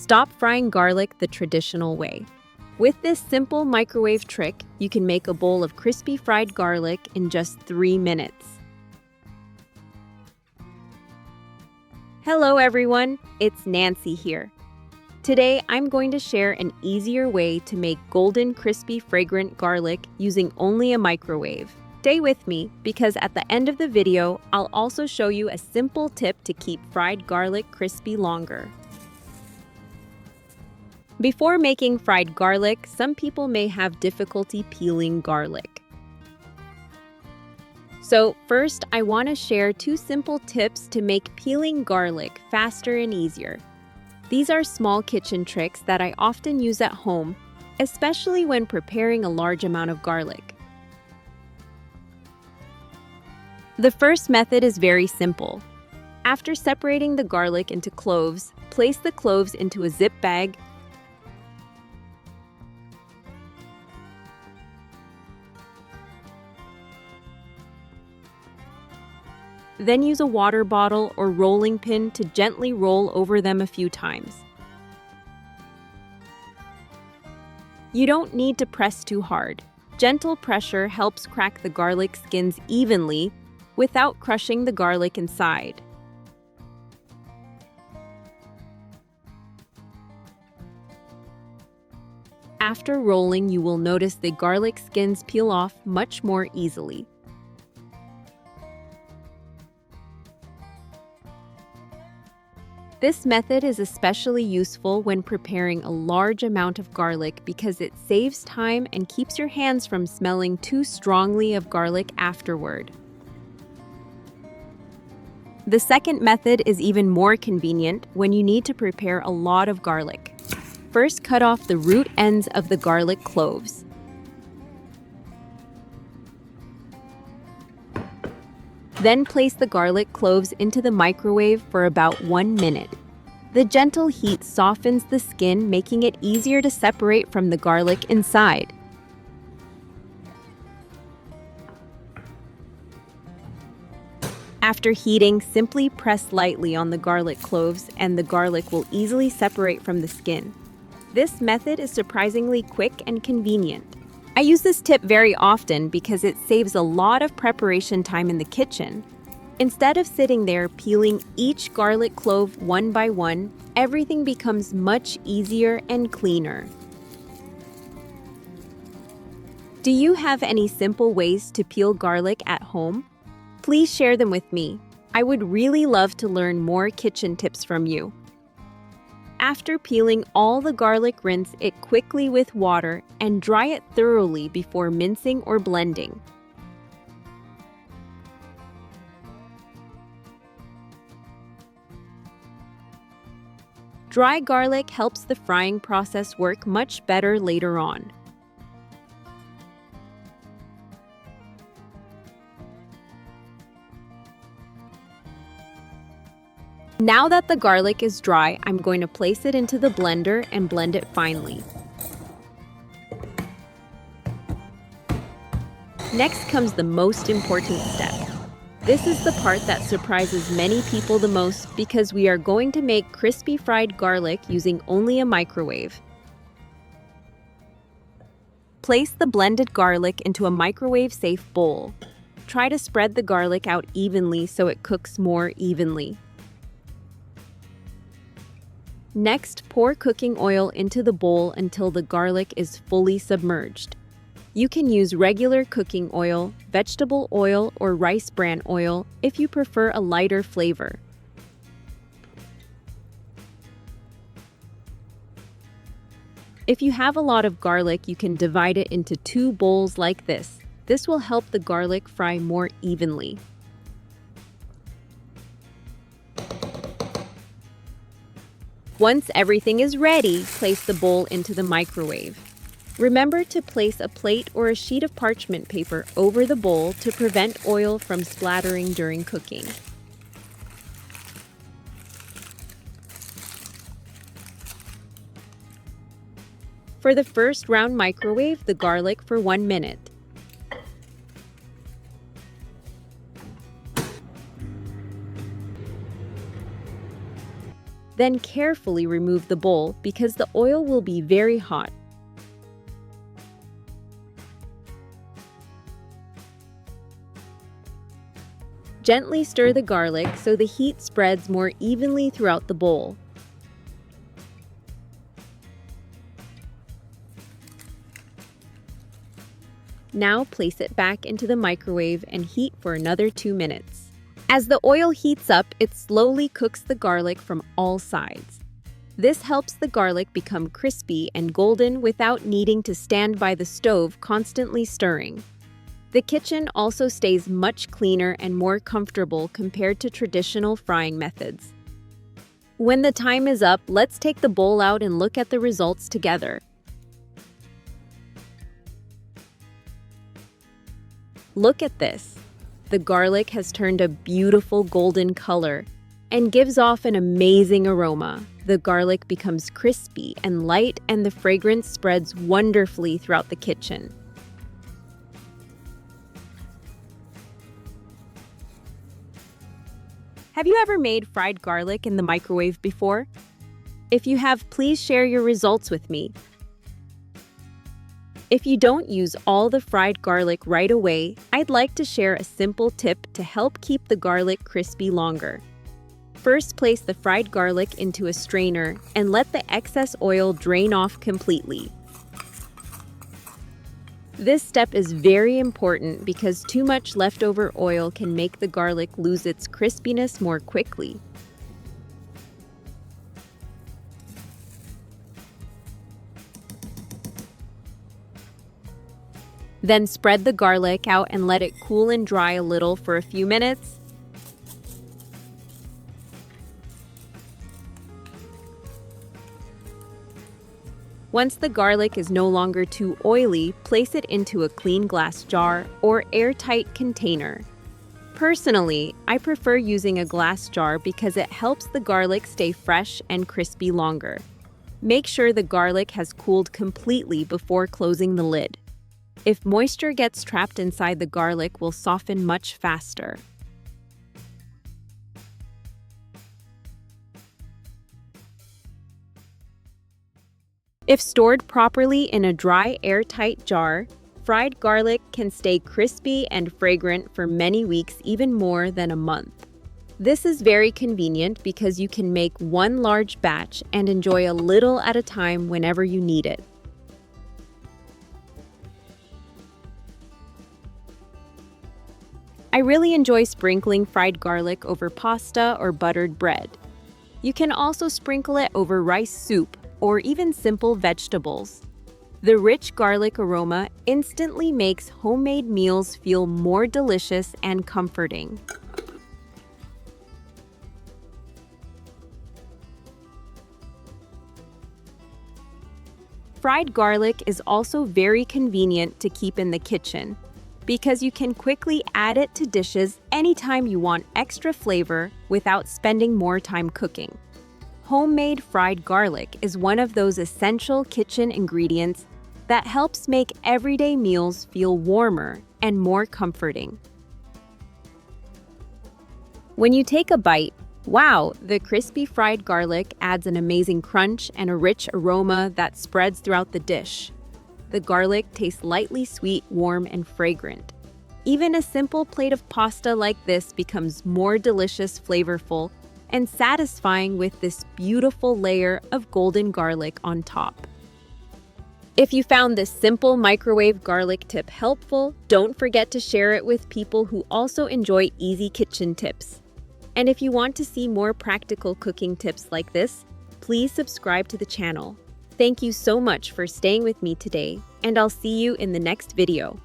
Stop frying garlic the traditional way. With this simple microwave trick, you can make a bowl of crispy fried garlic in just 3 minutes. Hello everyone, it's Nancy here. Today, I'm going to share an easier way to make golden, crispy, fragrant garlic using only a microwave. Stay with me because at the end of the video, I'll also show you a simple tip to keep fried garlic crispy longer. Before making fried garlic, some people may have difficulty peeling garlic. So first, I want to share 2 simple tips to make peeling garlic faster and easier. These are small kitchen tricks that I often use at home, especially when preparing a large amount of garlic. The first method is very simple. After separating the garlic into cloves, place the cloves into a zip bag. Then use a water bottle or rolling pin to gently roll over them a few times. You don't need to press too hard. Gentle pressure helps crack the garlic skins evenly without crushing the garlic inside. After rolling, you will notice the garlic skins peel off much more easily. This method is especially useful when preparing a large amount of garlic because it saves time and keeps your hands from smelling too strongly of garlic afterward. The second method is even more convenient when you need to prepare a lot of garlic. First, cut off the root ends of the garlic cloves. Then place the garlic cloves into the microwave for about 1 minute. The gentle heat softens the skin, making it easier to separate from the garlic inside. After heating, simply press lightly on the garlic cloves and the garlic will easily separate from the skin. This method is surprisingly quick and convenient. I use this tip very often because it saves a lot of preparation time in the kitchen. Instead of sitting there peeling each garlic clove one by one, everything becomes much easier and cleaner. Do you have any simple ways to peel garlic at home? Please share them with me. I would really love to learn more kitchen tips from you. After peeling all the garlic, rinse it quickly with water and dry it thoroughly before mincing or blending. Dry garlic helps the frying process work much better later on. Now that the garlic is dry, I'm going to place it into the blender and blend it finely. Next comes the most important step. This is the part that surprises many people the most because we are going to make crispy fried garlic using only a microwave. Place the blended garlic into a microwave-safe bowl. Try to spread the garlic out evenly so it cooks more evenly. Next, pour cooking oil into the bowl until the garlic is fully submerged. You can use regular cooking oil, vegetable oil, or rice bran oil if you prefer a lighter flavor. If you have a lot of garlic, you can divide it into 2 bowls like this. This will help the garlic fry more evenly. Once everything is ready, place the bowl into the microwave. Remember to place a plate or a sheet of parchment paper over the bowl to prevent oil from splattering during cooking. For the first round, microwave the garlic for 1 minute. Then carefully remove the bowl because the oil will be very hot. Gently stir the garlic so the heat spreads more evenly throughout the bowl. Now place it back into the microwave and heat for another 2 minutes. As the oil heats up, it slowly cooks the garlic from all sides. This helps the garlic become crispy and golden without needing to stand by the stove constantly stirring. The kitchen also stays much cleaner and more comfortable compared to traditional frying methods. When the time is up, let's take the bowl out and look at the results together. Look at this. The garlic has turned a beautiful golden color and gives off an amazing aroma. The garlic becomes crispy and light, and the fragrance spreads wonderfully throughout the kitchen. Have you ever made fried garlic in the microwave before? If you have, please share your results with me. If you don't use all the fried garlic right away, I'd like to share a simple tip to help keep the garlic crispy longer. First, place the fried garlic into a strainer and let the excess oil drain off completely. This step is very important because too much leftover oil can make the garlic lose its crispiness more quickly. Then spread the garlic out and let it cool and dry a little for a few minutes. Once the garlic is no longer too oily, place it into a clean glass jar or airtight container. Personally, I prefer using a glass jar because it helps the garlic stay fresh and crispy longer. Make sure the garlic has cooled completely before closing the lid. If moisture gets trapped inside, the garlic will soften much faster. If stored properly in a dry, airtight jar, fried garlic can stay crispy and fragrant for many weeks, even more than a month. This is very convenient because you can make one large batch and enjoy a little at a time whenever you need it. I really enjoy sprinkling fried garlic over pasta or buttered bread. You can also sprinkle it over rice soup or even simple vegetables. The rich garlic aroma instantly makes homemade meals feel more delicious and comforting. Fried garlic is also very convenient to keep in the kitchen because you can quickly add it to dishes anytime you want extra flavor without spending more time cooking. Homemade fried garlic is one of those essential kitchen ingredients that helps make everyday meals feel warmer and more comforting. When you take a bite, wow, the crispy fried garlic adds an amazing crunch and a rich aroma that spreads throughout the dish. The garlic tastes lightly sweet, warm, and fragrant. Even a simple plate of pasta like this becomes more delicious, flavorful, and satisfying with this beautiful layer of golden garlic on top. If you found this simple microwave garlic tip helpful, don't forget to share it with people who also enjoy easy kitchen tips. And if you want to see more practical cooking tips like this, please subscribe to the channel. Thank you so much for staying with me today, and I'll see you in the next video.